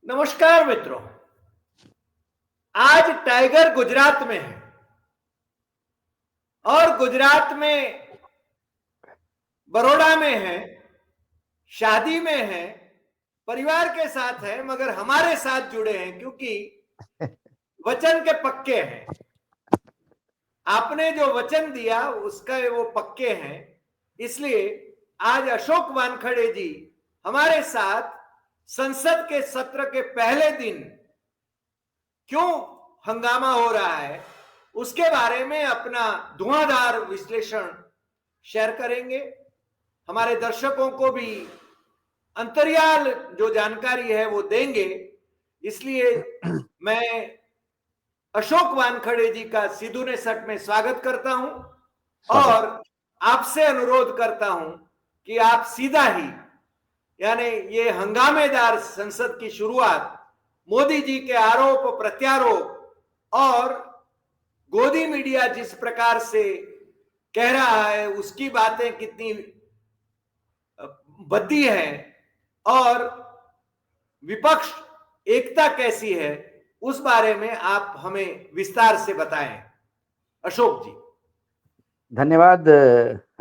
नमस्कार मित्रों। आज टाइगर गुजरात में है और गुजरात में बड़ौदा में है, शादी में है, परिवार के साथ है, मगर हमारे साथ जुड़े हैं क्योंकि वचन के पक्के हैं। आपने जो वचन दिया उसका वो पक्के हैं, इसलिए आज अशोक वानखड़े जी हमारे साथ संसद के सत्र के पहले दिन क्यों हंगामा हो रहा है उसके बारे में अपना धुआंधार विश्लेषण शेयर करेंगे। हमारे दर्शकों को भी अंतर्याल जो जानकारी है वो देंगे। इसलिए मैं अशोक वानखड़े जी का सीधू ने सट में स्वागत करता हूं और आपसे अनुरोध करता हूं कि आप सीधा ही, यानी ये हंगामेदार संसद की शुरुआत मोदी जी के आरोप प्रत्यारोप और गोदी मीडिया जिस प्रकार से कह रहा है उसकी बातें कितनी बद्दी है और विपक्ष एकता कैसी है, उस बारे में आप हमें विस्तार से बताएं। अशोक जी। धन्यवाद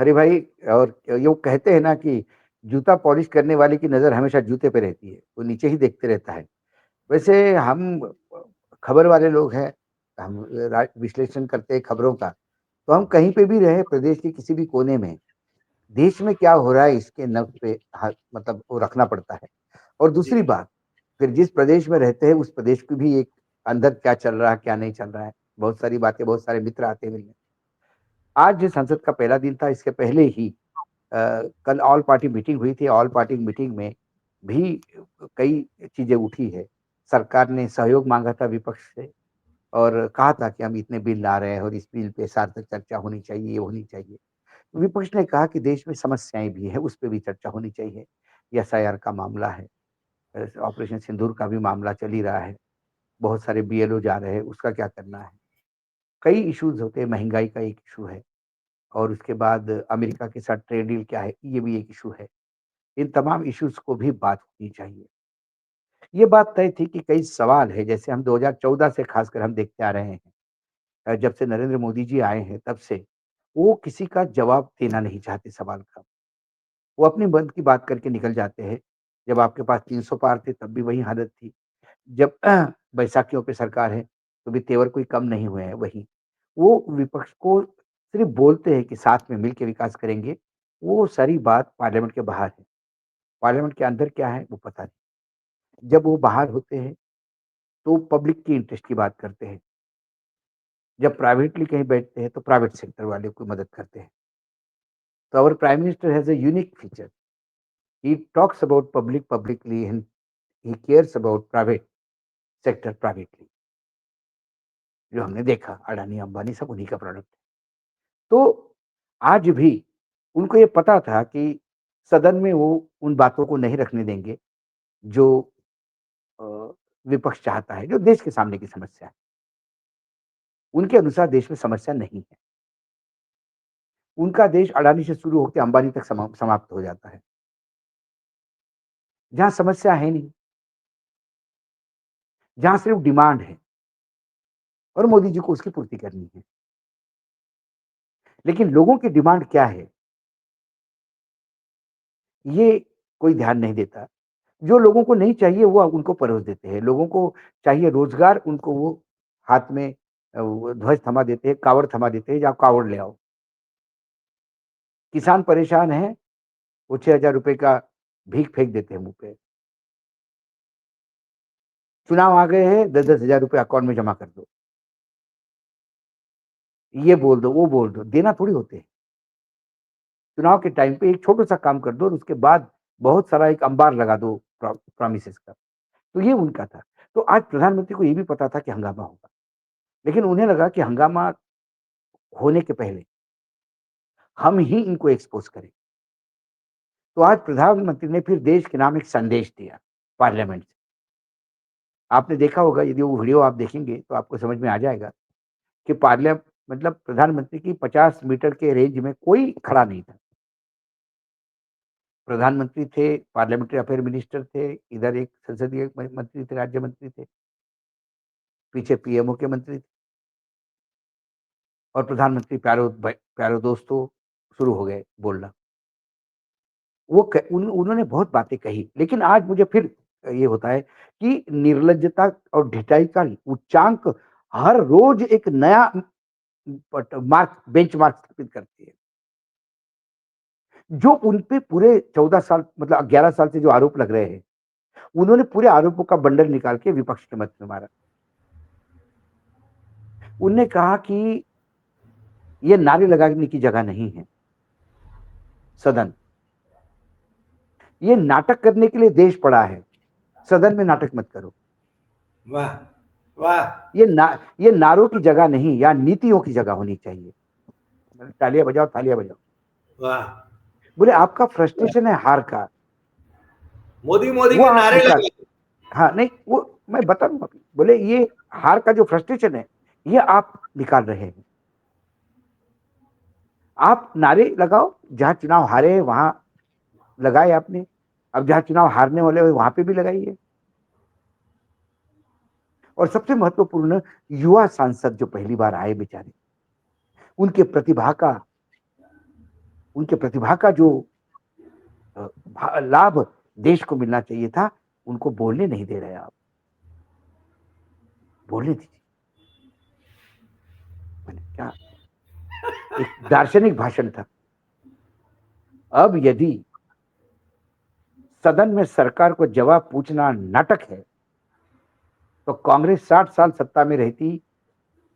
हरि भाई। और यूँ कहते हैं ना कि जूता पॉलिश करने वाले की नज़र हमेशा जूते पे रहती है, वो नीचे ही देखते रहता है। वैसे हम खबर वाले लोग हैं, हम विश्लेषण करते हैं खबरों का, तो हम कहीं पे भी रहे प्रदेश के किसी भी कोने में, देश में क्या हो रहा है इसके नब्ज़ पे मतलब वो रखना पड़ता है। और दूसरी बात, फिर जिस प्रदेश में रहते हैं उस प्रदेश की भी एक अंदर क्या चल रहा है, क्या नहीं चल रहा है, बहुत सारी बातें, बहुत सारे मित्र आते हैं मिलने। आज जो संसद का पहला दिन था, इसके पहले ही कल ऑल पार्टी मीटिंग हुई थी। ऑल पार्टी मीटिंग में भी कई चीजें उठी है। सरकार ने सहयोग मांगा था विपक्ष से और कहा था कि हम इतने बिल ला रहे हैं और इस बिल पे सार्थक चर्चा होनी चाहिए, ये होनी चाहिए। विपक्ष ने कहा कि देश में समस्याएं भी है, उस पे भी चर्चा होनी चाहिए। एसआईआर का मामला है, ऑपरेशन सिंदूर का भी मामला चल ही रहा है, बहुत सारे बीएलओ जा रहे हैं, उसका क्या करना है। कई इश्यूज होते हैं, महंगाई का एक इशू है और उसके बाद अमेरिका के साथ ट्रेड डील क्या है, ये भी एक इशू है। इन तमाम इश्यूज को भी बात होनी चाहिए। ये बात तय थी कि कई सवाल है, जैसे हम 2014 से खासकर हम देखते आ रहे हैं, जब से नरेंद्र मोदी जी आए हैं तब से वो किसी का जवाब देना नहीं चाहते सवाल का। वो अपने मन की बात करके निकल जाते हैं। जब आपके पास 300 पार थे तब भी वही हालत थी। जब बैसाखियों पे सरकार है तो भी तेवर कोई कम नहीं हुए हैं वही। वो विपक्ष को सिर्फ बोलते हैं कि साथ में मिलके विकास करेंगे, वो सारी बात पार्लियामेंट के बाहर है। पार्लियामेंट के अंदर क्या है वो पता नहीं। जब वो बाहर होते हैं तो पब्लिक की इंटरेस्ट की बात करते हैं। जब प्राइवेटली कहीं बैठते हैं तो प्राइवेट सेक्टर वाले को मदद करते हैं। तो our prime minister has a unique feature. He talks about public publicly and he cares about private sector privately. जो हमने देखा अडानी, अंबानी सब उन्हीं का प्रोडक्ट है। तो आज भी उनको ये पता था कि सदन में वो उन बातों को नहीं रखने देंगे जो अ, विपक्ष चाहता है, जो देश के सामने की समस्या है। उनके अनुसार देश में समस्या नहीं है। उनका देश अडानी से शुरू होकर अंबानी तक समाप्त हो जाता है। जहाँ समस्या है नहीं, जहाँ सिर्फ डिमांड है और मोदी जी को उसकी पूर्ति करनी है। लेकिन लोगों की डिमांड क्या है, ये कोई ध्यान नहीं देता। जो लोगों को नहीं चाहिए वो उनको परोस देते हैं। लोगों को चाहिए रोजगार, उनको वो हाथ में वो ध्वज थमा देते हैं, कावड़ थमा देते हैं, जाओ कावड़ ले आओ। किसान परेशान है, वो 6,000 रुपए का भीख फेंक देते हैं मुँह पे। चुनाव आ गए हैं, 10-10 हज़ार रुपए अकाउंट में जमा कर दो। ये बोल दो, वो बोल दो, देना थोड़ी होते हैं। चुनाव के टाइम पे एक छोटा-सा काम कर दो और उसके बाद बहुत सारा एक अंबार लगा दो प्रॉमिसेस का। तो ये उनका था। तो आज प्रधानमंत्री को ये भी पता था कि हंगामा होगा। लेकिन उन्हें लगा कि हंगामा होने के पहले हम ही इनको एक्सपोज़ करें। तो आज प्रधानमंत्री ने फिर देश के नाम एक संदेश दिया पार्लियामेंट से। आपने देखा होगा, यदि वो वीडियो आप देखेंगे तो आपको समझ में आ जाएगा कि मतलब प्रधानमंत्री की 50 मीटर के रेंज में कोई खड़ा नहीं था। प्रधानमंत्री थे, पार्लियामेंट्री अफेयर मिनिस्टर थे, इधर एक संसदीय मंत्री थे, राज्य मंत्री थे, पीछे पीएमओ के मंत्री थे, और प्रधानमंत्री प्यारो दोस्तों शुरू हो गए बोलना। उन्होंने बहुत बातें कही, लेकिन आज मुझे फिर ये होता है कि निर्लज्जता और ढिठाई का उच्चांक हर रोज एक नया बेंचमार्क स्थापित करती है। जो उन पे पूरे 14 साल मतलब 11 साल से जो आरोप लग रहे हैं, उन्होंने पूरे आरोपों का बंडल निकाल के विपक्ष के मत में मारा। उनने कहा कि ये नारे लगाने की जगह नहीं है सदन, ये नाटक करने के लिए देश पड़ा है, सदन में नाटक मत करो। वाह वाह, ये नारों की जगह नहीं, या नीतियों की जगह होनी चाहिए। तालियां बजाओ, तालियां बजाओ। वाह, बोले आपका फ्रस्ट्रेशन है हार का, मोदी मोदी वो के आप नारे निकाल। लगे। हाँ नहीं, वो मैं बता दूं अभी। बोले ये हार का जो फ्रस्ट्रेशन है, ये आप निकाल रहे हैं। आप नारे लगाओ, जहां चुनाव हारे वहां लगाए आपने, अब जहां चुनाव हारने वाले हो वहां पे भी लगाइए। और सबसे महत्वपूर्ण, युवा सांसद जो पहली बार आए बेचारे, उनके प्रतिभा का जो लाभ देश को मिलना चाहिए था, उनको बोलने नहीं दे रहे आप। बोलने दीजिए। मैंने क्या, एक दार्शनिक भाषण था। अब यदि सदन में सरकार को जवाब पूछना नाटक है, तो कांग्रेस 60 साल सत्ता में रहती,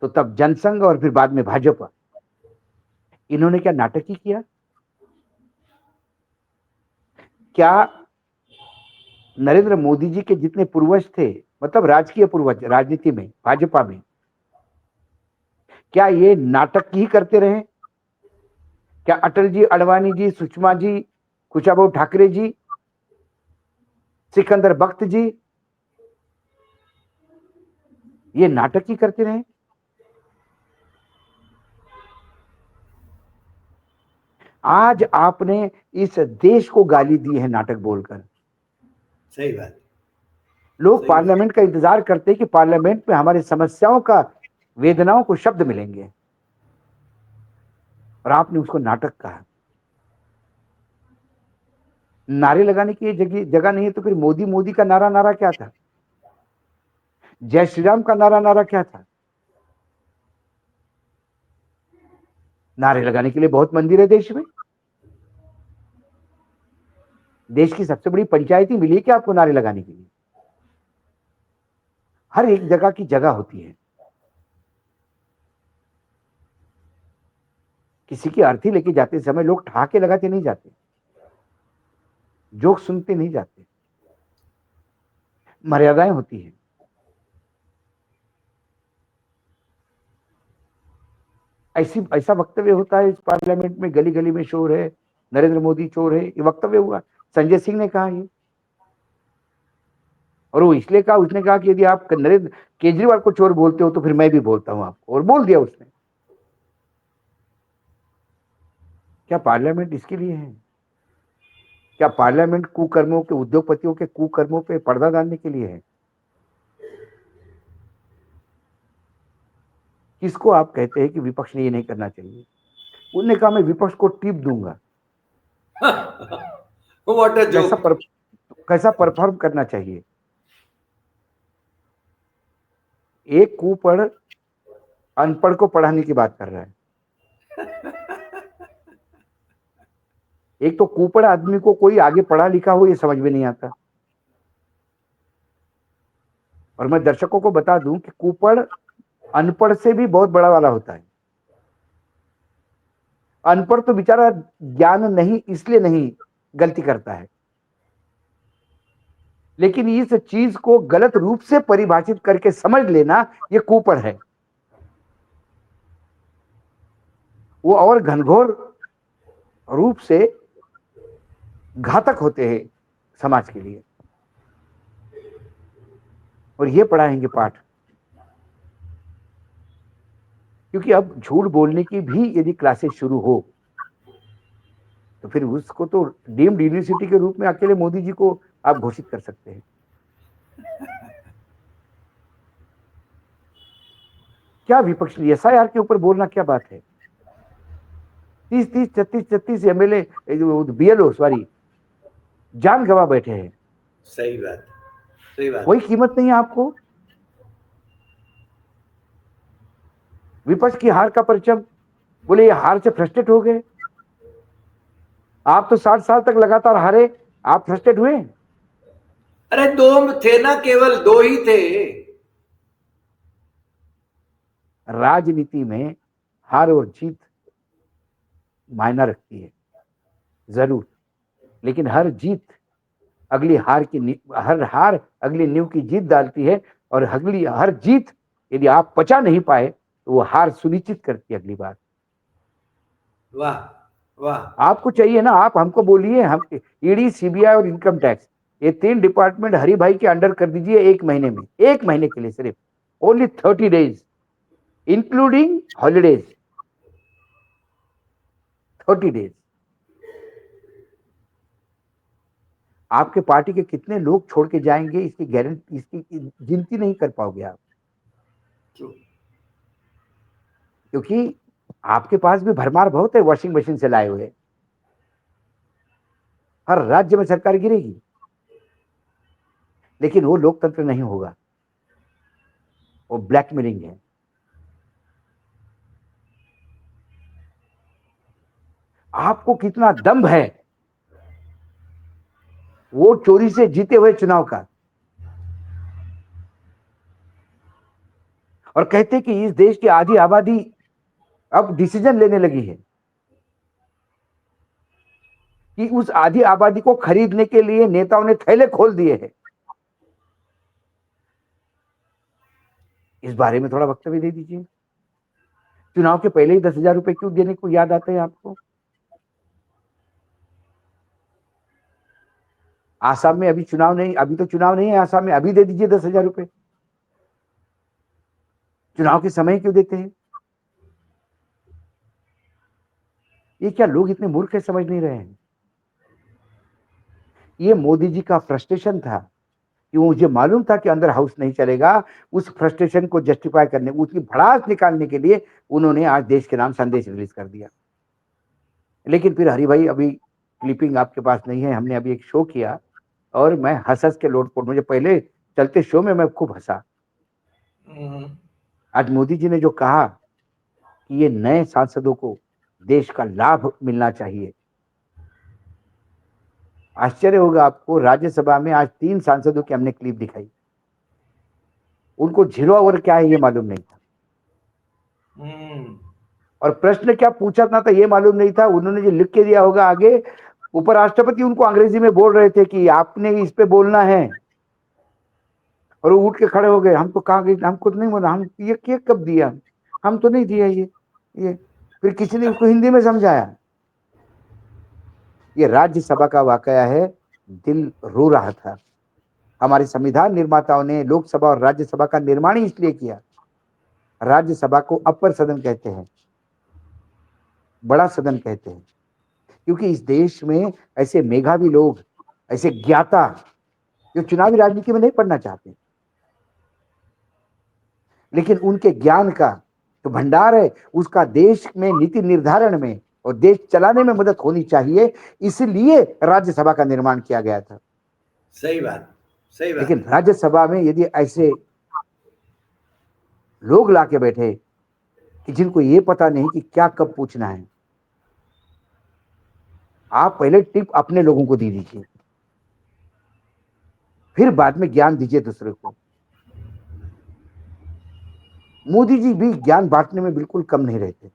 तो तब जनसंघ और फिर बाद में भाजपा, इन्होंने क्या नाटक ही किया? क्या नरेंद्र मोदी जी के जितने पूर्वज थे, मतलब राजकीय पूर्वज राजनीति में, भाजपा में, क्या ये नाटक ही करते रहे? क्या अटल जी, अडवाणी जी, सुषमा जी, कुशाभाऊ ठाकरे जी, सिकंदर बख्त जी, ये नाटक ही करते रहे? आज आपने इस देश को गाली दी है नाटक बोलकर। सही बात। लोग सही पार्लियामेंट का इंतजार करते हैं कि पार्लियामेंट में हमारी समस्याओं का, वेदनाओं को शब्द मिलेंगे, और आपने उसको नाटक कहा। नारे लगाने की जगह नहीं है, तो फिर मोदी मोदी का नारा क्या था? जय श्री राम का नारा क्या था? नारे लगाने के लिए बहुत मंदिर है देश में। देश की सबसे बड़ी पंचायत ही मिली है क्या आपको नारे लगाने के लिए? हर एक जगह की जगह होती है। किसी की अर्थी लेके जाते समय लोग ठहाके लगाते नहीं जाते, जोक सुनते नहीं जाते, मर्यादाएं होती हैं। ऐसा वक्तव्य होता है इस पार्लियामेंट में, गली गली में शोर है, नरेंद्र मोदी चोर है, ये वक्तव्य हुआ। संजय सिंह ने कहा ये, और वो इसलिए कहा, उसने कहा कि यदि आप नरेंद्र केजरीवाल को चोर बोलते हो तो फिर मैं भी बोलता हूं आपको, और बोल दिया उसने। क्या पार्लियामेंट इसके लिए है? क्या पार्लियामेंट कुकर्मों के, उद्योगपतियों के कुकर्मों पे पर्दा डालने के लिए है? किसको आप कहते हैं कि विपक्ष ने ये नहीं करना चाहिए? उन्होंने कहा मैं विपक्ष को टिप दूंगा, व्हाट अ जोक। कैसा परफॉर्म करना चाहिए। एक कुपढ़ अनपढ़ को पढ़ाने की बात कर रहा है। एक तो कुपढ़ आदमी को कोई आगे पढ़ा लिखा हो ये समझ में नहीं आता। और मैं दर्शकों को बता दूं कि कुपढ़ अनपढ़ से भी बहुत बड़ा वाला होता है। अनपढ़ तो बेचारा ज्ञान नहीं इसलिए नहीं गलती करता है, लेकिन इस चीज को गलत रूप से परिभाषित करके समझ लेना, ये कुपढ़ है। वो और घनघोर रूप से घातक होते हैं समाज के लिए, और ये पढ़ाएंगे पाठ। क्योंकि अब झूठ बोलने की भी यदि क्लासेस शुरू हो, तो फिर उसको तो डीम्ड यूनिवर्सिटी के रूप में अकेले मोदी जी को आप घोषित कर सकते हैं। क्या विपक्ष एसआईआर के ऊपर बोलना क्या बात है? 30-30, 36-36 एमएलए, बीएलओ सॉरी, जान गंवा बैठे हैं। सही बात, सही बात। कोई कीमत नहीं है आपको। विपक्ष की हार का परचम, बोले ये हार से फ्रस्ट्रेट हो गए। आप तो 60 साल तक लगातार हारे, आप फ्रस्ट्रेट हुए? अरे दो थे ना, केवल दो ही थे। राजनीति में हार और जीत मायना रखती है जरूर, लेकिन हर जीत अगली हार की हर हार अगली नींव की जीत डालती है, और अगली हर जीत यदि आप पचा नहीं पाए तो वो हार सुनिश्चित करती है अगली बार। वाह वाह। आपको चाहिए ना, आप हमको बोलिए, हम ईडी, सीबीआई और इनकम टैक्स, ये 3 डिपार्टमेंट हरि भाई के अंडर कर दीजिए 1 महीने में, 1 महीने के लिए सिर्फ, only 30 days including holidays, 30 days. आपके पार्टी के कितने लोग छोड़ के जाएंगे, इसकी गारंटी, इसकी गिनती नहीं कर पाओगे आप, क्योंकि आपके पास भी भरमार बहुत है वॉशिंग मशीन से लाए हुए। हर राज्य में सरकार गिरेगी, लेकिन वो लोकतंत्र नहीं होगा, वो ब्लैकमेलिंग है। आपको कितना दम्भ है वो चोरी से जीते हुए चुनाव का, और कहते कि इस देश की आधी आबादी अब डिसीजन लेने लगी है कि उस आधी आबादी को खरीदने के लिए नेताओं ने थैले खोल दिए हैं। इस बारे में थोड़ा वक्तव्य दे दीजिए। चुनाव के पहले ही 10,000 रुपए क्यों देने को याद आते हैं आपको? आसाम में अभी चुनाव नहीं, अभी तो चुनाव नहीं है आसाम में, अभी दे दीजिए 10,000 रुपए। चुनाव के समय क्यों देते हैं? ये क्या लोग इतने मूर्ख है, समझ नहीं रहे हैं? ये मोदी जी का फ्रस्ट्रेशन था कि मुझे मालूम था कि अंदर हाउस नहीं चलेगा। उस फ्रस्ट्रेशन को जस्टिफाई करने, उसकी भड़ास निकालने के लिए उन्होंने आज देश के नाम संदेश रिलीज कर दिया। लेकिन फिर हरि भाई, अभी क्लिपिंग आपके पास नहीं है, हमने अभी एक शो किया और मैं हंस हंस के लोटपोट, मुझे पहले चलते शो में मैं खूब हंसा। आज मोदी जी ने जो कहा कि ये नए सांसदों को देश का लाभ मिलना चाहिए, आश्चर्य होगा आपको, राज्यसभा में आज 3 सांसदों की हमने क्लिप दिखाई, उनको झिलवा वर्ग क्या है ये मालूम नहीं था, और प्रश्न क्या पूछा था ये मालूम नहीं था। उन्होंने जो लिख के दिया होगा आगे, उपराष्ट्रपति उनको अंग्रेजी में बोल रहे थे कि आपने इस पे बोलना है, और वो उठ के खड़े हो गए, हम तो कहा गए, हमको नहीं बोला, हम ये कब दिया, हम तो नहीं दिया ये। फिर किसी ने उसको हिंदी में समझाया। ये राज्यसभा का वाकया है, दिल रो रहा था। हमारे संविधान निर्माताओं ने लोकसभा और राज्यसभा का निर्माण ही इसलिए किया। राज्यसभा को अपर सदन कहते हैं, बड़ा सदन कहते हैं, क्योंकि इस देश में ऐसे मेधावी लोग, ऐसे ज्ञाता जो चुनावी राजनीति में नहीं पढ़ना चाहते, लेकिन उनके ज्ञान का जो भंडार है उसका देश में नीति निर्धारण में और देश चलाने में मदद होनी चाहिए, इसलिए राज्यसभा का निर्माण किया गया था। सही बात, सही बात। लेकिन राज्यसभा में यदि ऐसे लोग लाके बैठे कि जिनको ये पता नहीं कि क्या कब पूछना है, आप पहले टिप अपने लोगों को दे दीजिए, फिर बाद में ज्ञान दीजिए दूसरे को। मोदी जी भी ज्ञान बांटने में बिल्कुल कम नहीं रहते।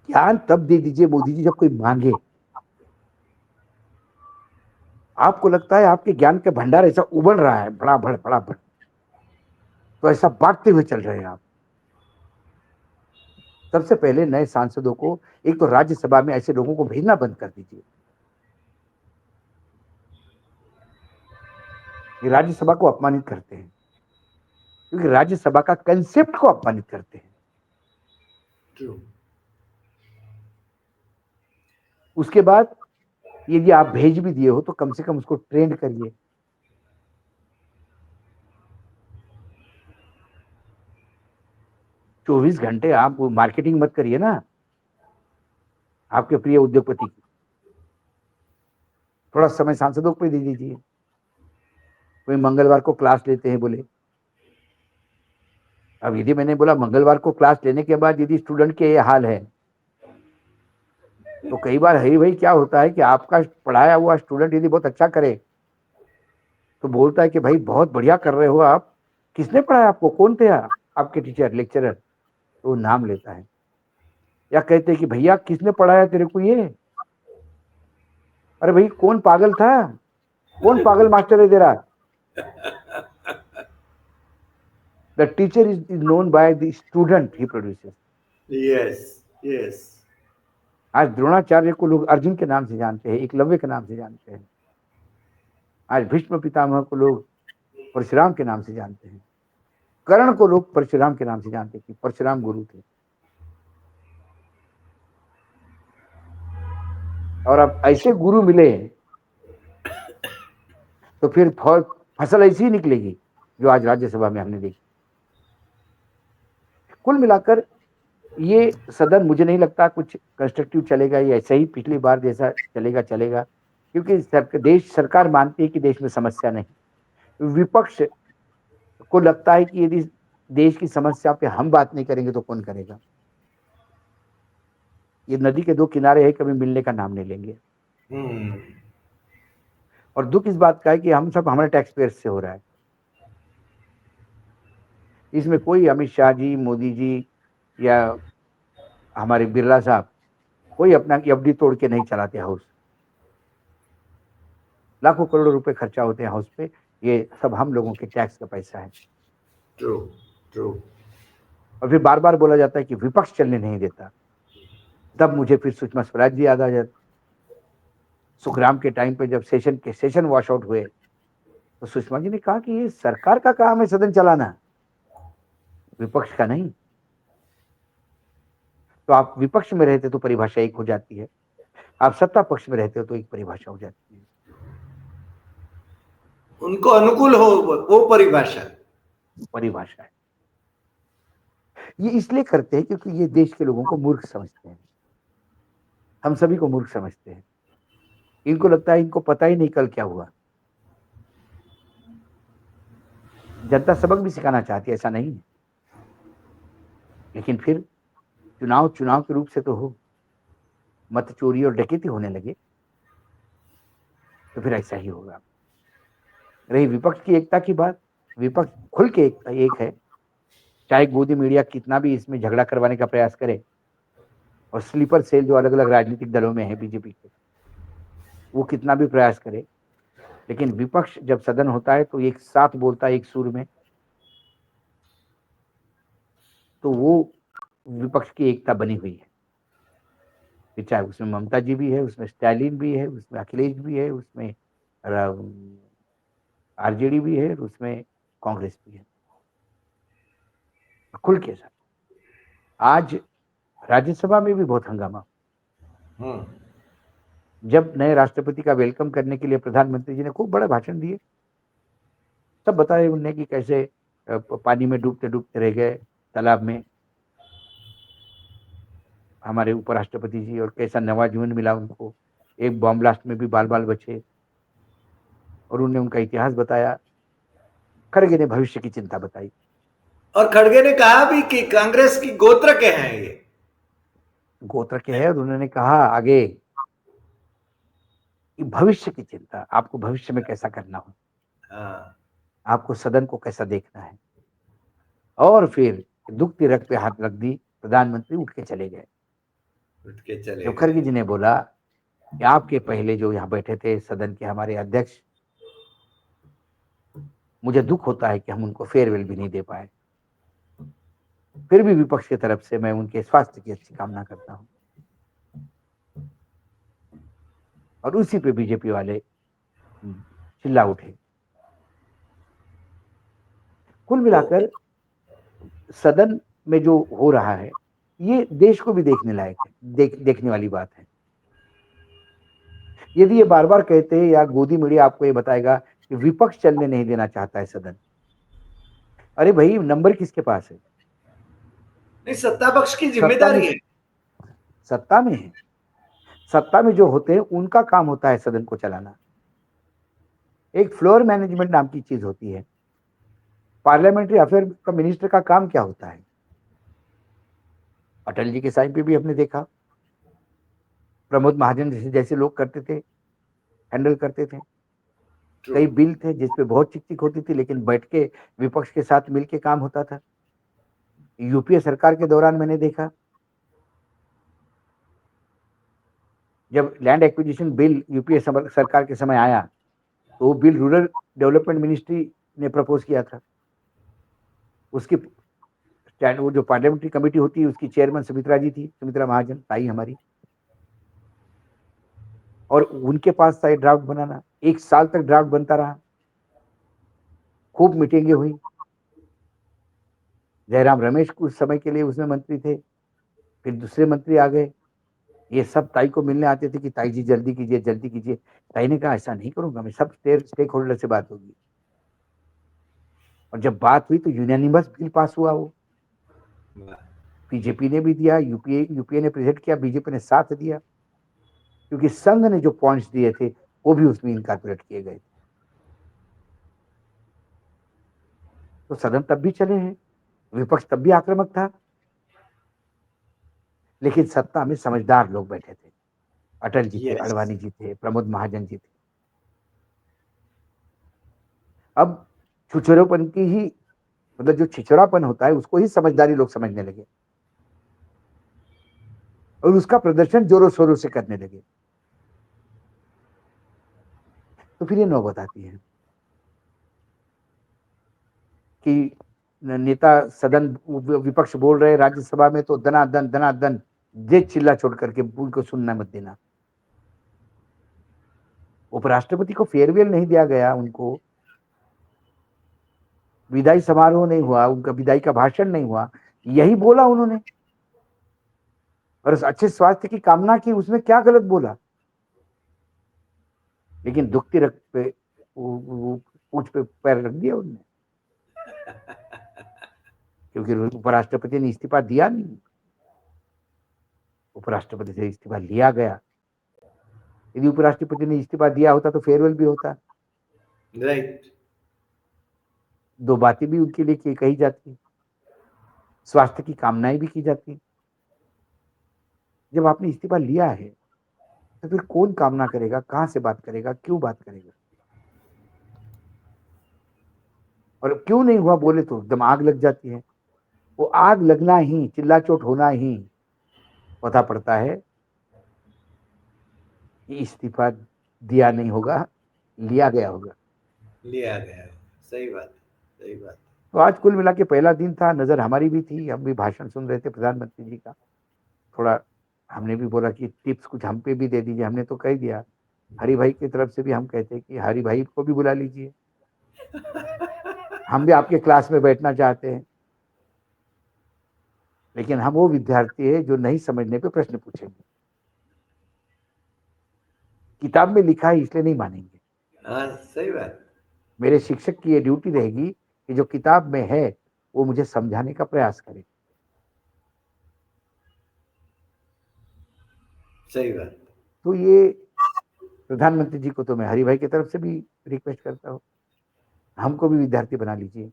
ज्ञान तब दे दीजिए मोदी जी जब कोई मांगे। आपको लगता है आपके ज्ञान के भंडार ऐसा उबल रहा है बड़ा भड़, तो ऐसा बांटते हुए चल रहे हैं आप। सबसे पहले नए सांसदों को एक तो राज्यसभा में ऐसे लोगों को भेजना बंद कर दीजिए। ये राज्यसभा को अपमानित करते हैं, क्योंकि राज्यसभा का कंसेप्ट को अपमानित करते हैं। उसके बाद यदि आप भेज भी दिए हो तो कम से कम उसको ट्रेंड करिए। चौबीस घंटे आप मार्केटिंग मत करिए ना आपके प्रिय उद्योगपति की। थोड़ा समय सांसदों को दे दीजिए। कोई मंगलवार को क्लास लेते हैं बोले। अब यदि मैंने बोला मंगलवार को क्लास लेने के बाद यदि स्टूडेंट के ये हाल है, तो कई बार हरी भाई क्या होता है कि आपका पढ़ाया हुआ स्टूडेंट यदि बहुत अच्छा करे तो बोलता है कि भाई बहुत बढ़िया कर रहे हो आप, किसने पढ़ाया आपको, कौन थे आपके टीचर लेक्चरर, तो वो नाम लेता है। या कहते हैं कि भैया किसने पढ़ाया तेरे को ये, अरे भाई कौन पागल था, कौन पागल मास्टर है तेरा। The teacher is known by the student he produces. Yes yes. आज द्रोणाचार्य को लोग अर्जुन के नाम से जानते हैं, एकलव्य के नाम से जानते हैं। आज भीष्म पितामह को लोग परशुराम के नाम से जानते हैं। कर्ण को लोग परशुराम के नाम से जानते हैं कि परशुराम गुरु थे। और अब ऐसे गुरु मिले तो फिर फसल ऐसी ही निकलेगी जो आज राज्यसभा में हमने देखी। कुल मिलाकर ये सदन मुझे नहीं लगता कुछ कंस्ट्रक्टिव चलेगा, ये ऐसा ही पिछली बार जैसा चलेगा, क्योंकि देश सरकार मानती है कि देश में समस्या नहीं। विपक्ष को लगता है कि यदि देश की समस्या पे हम बात नहीं करेंगे तो कौन करेगा। ये नदी के दो किनारे है, कभी मिलने का नाम नहीं लेंगे। और दुख इस बात का है कि हम सब हमारे टैक्स पेयर्स से हो रहा है। इसमें कोई अमित शाह जी, मोदी जी या हमारे बिरला साहब कोई अपना एफडी तोड़ के नहीं चलाते हाउस। लाखों करोड़ों रुपए खर्चा होते हैं हाउस पे, ये सब हम लोगों के टैक्स का पैसा है। True true. और फिर बार बार बोला जाता है कि विपक्ष चलने नहीं देता। तब मुझे फिर सुषमा स्वराज जी याद आ जाती। सुखराम के टाइम पे जब सेशन वॉश आउट हुए तो सुषमा जी ने कहा कि ये सरकार का काम है सदन चलाना, विपक्ष का नहीं। तो आप विपक्ष में रहते तो परिभाषा एक हो जाती है, आप सत्ता पक्ष में रहते हो तो एक परिभाषा हो जाती है। उनको अनुकूल हो वो परिभाषा है। ये इसलिए करते हैं क्योंकि ये देश के लोगों को मूर्ख समझते हैं। हम सभी को मूर्ख समझते हैं। इनको लगता है इनको पता ही नहीं कल क्या हुआ। जनता सबक भी सिखाना चाहती है, ऐसा नहीं है, लेकिन फिर चुनाव के रूप से तो हो, मत चोरी और डकैती होने लगे तो फिर ऐसा ही होगा। रही विपक्ष की एकता की बात, विपक्ष खुल के एक है, चाहे गोदी मीडिया कितना भी इसमें झगड़ा करवाने का प्रयास करे और स्लीपर सेल जो अलग अलग राजनीतिक दलों में है बीजेपी के, वो कितना भी प्रयास करे, लेकिन विपक्ष जब सदन होता है तो एक साथ बोलता है एक सुर में, तो वो विपक्ष की एकता बनी हुई है। चाहे उसमें ममता जी भी है, उसमें स्टालिन भी है, उसमें अखिलेश भी है, उसमें आरजेडी भी है, उसमें कांग्रेस भी है। खुल के साथ आज राज्यसभा में भी बहुत हंगामा। जब नए राष्ट्रपति का वेलकम करने के लिए प्रधानमंत्री जी ने खूब बड़ा भाषण दिए, सब बताए उनने कि कैसे पानी में डूबते डूबते रह गए तालाब में हमारे उपराष्ट्रपति जी, और कैसा नवा जीवन मिला उनको, एक बॉम्ब ब्लास्ट में भी बाल बाल बचे, और उन्होंने उनका इतिहास बताया। खड़गे ने भविष्य की चिंता बताई, और खड़गे ने कहा भी कि कांग्रेस की गोत्र के हैं, ये गोत्र के हैं, और उन्होंने कहा आगे कि भविष्य की चिंता, आपको भविष्य में कैसा करना हो, आपको सदन को कैसा देखना है। और फिर दुखती रग पे हाथ रख दी, प्रधानमंत्री उठ के चले गए। जब खड़गे जी ने बोला कि आपके पहले जो यहाँ बैठे थे सदन के हमारे अध्यक्ष, मुझे दुख होता है कि हम उनको फेयरवेल भी नहीं दे पाए, फिर भी विपक्ष की तरफ से मैं उनके स्वास्थ्य की अच्छी कामना करता हूं। और उसी पे बीजेपी वाले चिल्ला उठे। कुल मिलाकर सदन में जो हो रहा है ये देश को भी देखने लायक है, देखने वाली बात है। यदि ये बार बार कहते हैं या गोदी मीडिया आपको ये बताएगा कि विपक्ष चलने नहीं देना चाहता है सदन, अरे भाई नंबर किसके पास है? नहीं, सत्ता पक्ष की सत्ता में जिम्मेदारी है। सत्ता में है, सत्ता में जो होते हैं उनका काम होता है सदन को चलाना। एक फ्लोर मैनेजमेंट नाम की चीज होती है। पार्लियामेंट्री अफेयर का मिनिस्टर का काम क्या होता है? अटल जी के टाइम पे भी हमने देखा, प्रमोद महाजन जैसे लोग करते थे, हैंडल करते थे। ट्रू। कई बिल थे जिसपे बहुत चिक-चिक होती थी, लेकिन बैठ के विपक्ष के साथ मिलके काम होता था। यूपीए सरकार के दौरान मैंने देखा, जब लैंड एक्विजिशन बिल यूपीए सरकार के समय आया, तो वो बिल रूरल डेवलपमेंट मिनिस्ट्री ने प्रपोज किया था। उसकी वो जो पार्लियामेंट्री कमेटी होती है, उसकी चेयरमैन सुमित्रा जी थी, सुमित्रा महाजन, ताई हमारी। और उनके पास था ये ड्राफ्ट बनाना। 1 साल तक ड्राफ्ट बनता रहा। खूब मीटिंगें हुई। जयराम रमेश कुछ समय के लिए उसमें मंत्री थे, फिर दूसरे मंत्री आ गए। ये सब ताई को मिलने आते थे कि ताई जी जल्दी कीजिए, जल्दी कीजिए। ताई ने कहा ऐसा नहीं करूंगा मैं, सब स्टेक होल्डर से बात होगी। और जब बात हुई तो यूनानिमस बिल पास हुआ वो। बीजेपी ने भी दिया, यूपीए ने प्रेजेंट किया, बीजेपी ने साथ दिया, क्योंकि संघ ने जो पॉइंट्स दिए थे वो भी उसमें इनकॉर्पोरेट किए गए थे। तो सदन तब भी चले हैं, विपक्ष तब भी आक्रामक था, लेकिन सत्ता में समझदार लोग बैठे थे। अटल जी थे, यस। अडवाणी जी थे, प्रमोद महाजन जी थे। अब छुछुरापन की ही, मतलब जो छिछोरापन होता है उसको ही समझदारी लोग समझने लगे और उसका प्रदर्शन जोरों शोरों से करने लगे। तो फिर ये नौबत आती है कि नेता सदन विपक्ष बोल रहे राज्यसभा में तो दनादन दनादन जे चिल्ला छोड़ करके उनको सुनना मत देना। उपराष्ट्रपति को फेयरवेल नहीं दिया गया, उनको विदाई समारोह नहीं हुआ, उनका विदाई का भाषण नहीं हुआ, यही बोला उन्होंने। और उस अच्छे स्वास्थ्य की कामना की, उसमें क्या गलत बोला? लेकिन दुखती रख पे पूछ पे पैर रख दिया उन्होंने, क्योंकि उपराष्ट्रपति ने इस्तीफा दिया नहीं। उपराष्ट्रपति से इस्तीफा लिया गया। यदि उपराष्ट्रपति ने इस्तीफा दिया होता तो फेयरवेल भी होता, राइट। 2 बातें भी उनके लिए कही जाती, स्वास्थ्य की कामनाएं भी की जाती। जब आपने इस्तीफा लिया है तो फिर कौन कामना करेगा, कहां से बात करेगा, क्यों बात करेगा? और क्यों नहीं हुआ बोले तो एकदम आग लग जाती है। वो आग लगना ही, चिल्ला चोट होना ही पता पड़ता है कि इस्तीफा दिया नहीं होगा, लिया गया होगा। लिया गया। सही बात, सही बात। तो आज कुल मिला के पहला दिन था, नजर हमारी भी थी, हम भी भाषण सुन रहे थे प्रधानमंत्री जी का। थोड़ा हमने भी बोला कि टिप्स कुछ हम पे भी दे दीजिए। हमने तो कह दिया, हरि भाई की तरफ से भी हम कहते हैं कि हरि भाई को भी बुला लीजिए, हम भी आपके क्लास में बैठना चाहते हैं। लेकिन हम वो विद्यार्थी है जो नहीं समझने पे प्रश्न पूछेंगे, किताब में लिखा है इसलिए नहीं मानेंगे। हाँ, सही बात। मेरे शिक्षक की ये ड्यूटी रहेगी कि जो किताब में है वो मुझे समझाने का प्रयास करे। सही बात। तो ये प्रधानमंत्री जी को तो मैं हरि भाई की तरफ से भी रिक्वेस्ट करता हूँ, हमको भी विद्यार्थी बना लीजिए।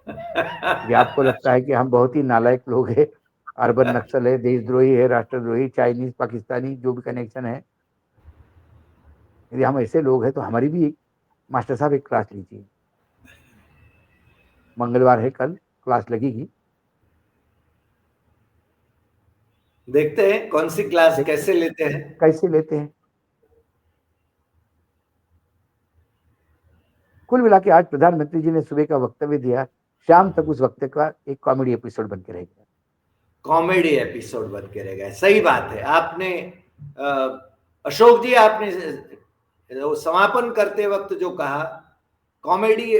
यदि आपको लगता है कि हम बहुत ही नालायक लोग हैं, अर्बन नक्सल है, देशद्रोही है, राष्ट्रद्रोही, चाइनीज, पाकिस्तानी, जो भी कनेक्शन है, यदि हम ऐसे लोग हैं तो हमारी भी एक मास्टर साहब एक क्लास लीजिए। मंगलवार है, कल क्लास लगेगी, देखते हैं कौन सी क्लास देखते कैसे लेते हैं। कैसे लेते हैं। कुल मिला के आज प्रधानमंत्री जी ने सुबह का वक्तव्य दिया, शाम तक उस वक्तव्य का एक कॉमेडी एपिसोड बन के रहेगा। कॉमेडी एपिसोड बन के रह गया। सही बात है। आपने अशोक जी, आपने समापन करते वक्त जो कहा, कॉमेडी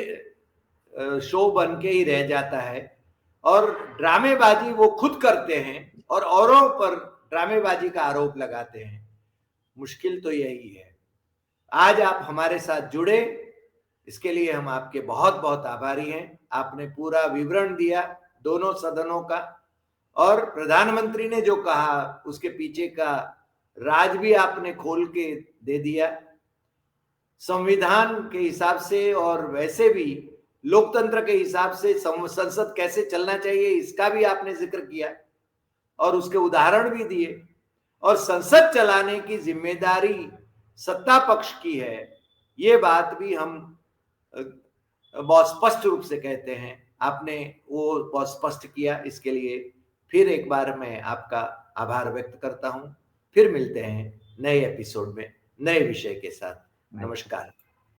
शो बन के ही रह जाता है और ड्रामेबाजी वो खुद करते हैं और औरों पर ड्रामेबाजी का आरोप लगाते हैं। मुश्किल तो यही है। आज आप हमारे साथ जुड़े, इसके लिए हम आपके बहुत बहुत आभारी हैं। आपने पूरा विवरण दिया दोनों सदनों का, और प्रधानमंत्री ने जो कहा उसके पीछे का राज भी आपने खोल के दे दिया। संविधान के हिसाब से और वैसे भी लोकतंत्र के हिसाब से संसद कैसे चलना चाहिए इसका भी आपने जिक्र किया और उसके उदाहरण भी दिए। और संसद चलाने की जिम्मेदारी सत्ता पक्ष की है, ये बात भी हम बहुत स्पष्ट रूप से कहते हैं। आपने वो बहुत स्पष्ट किया, इसके लिए फिर एक बार मैं आपका आभार व्यक्त करता हूं। फिर मिलते हैं नए एपिसोड में नए विषय के साथ। नमस्कार।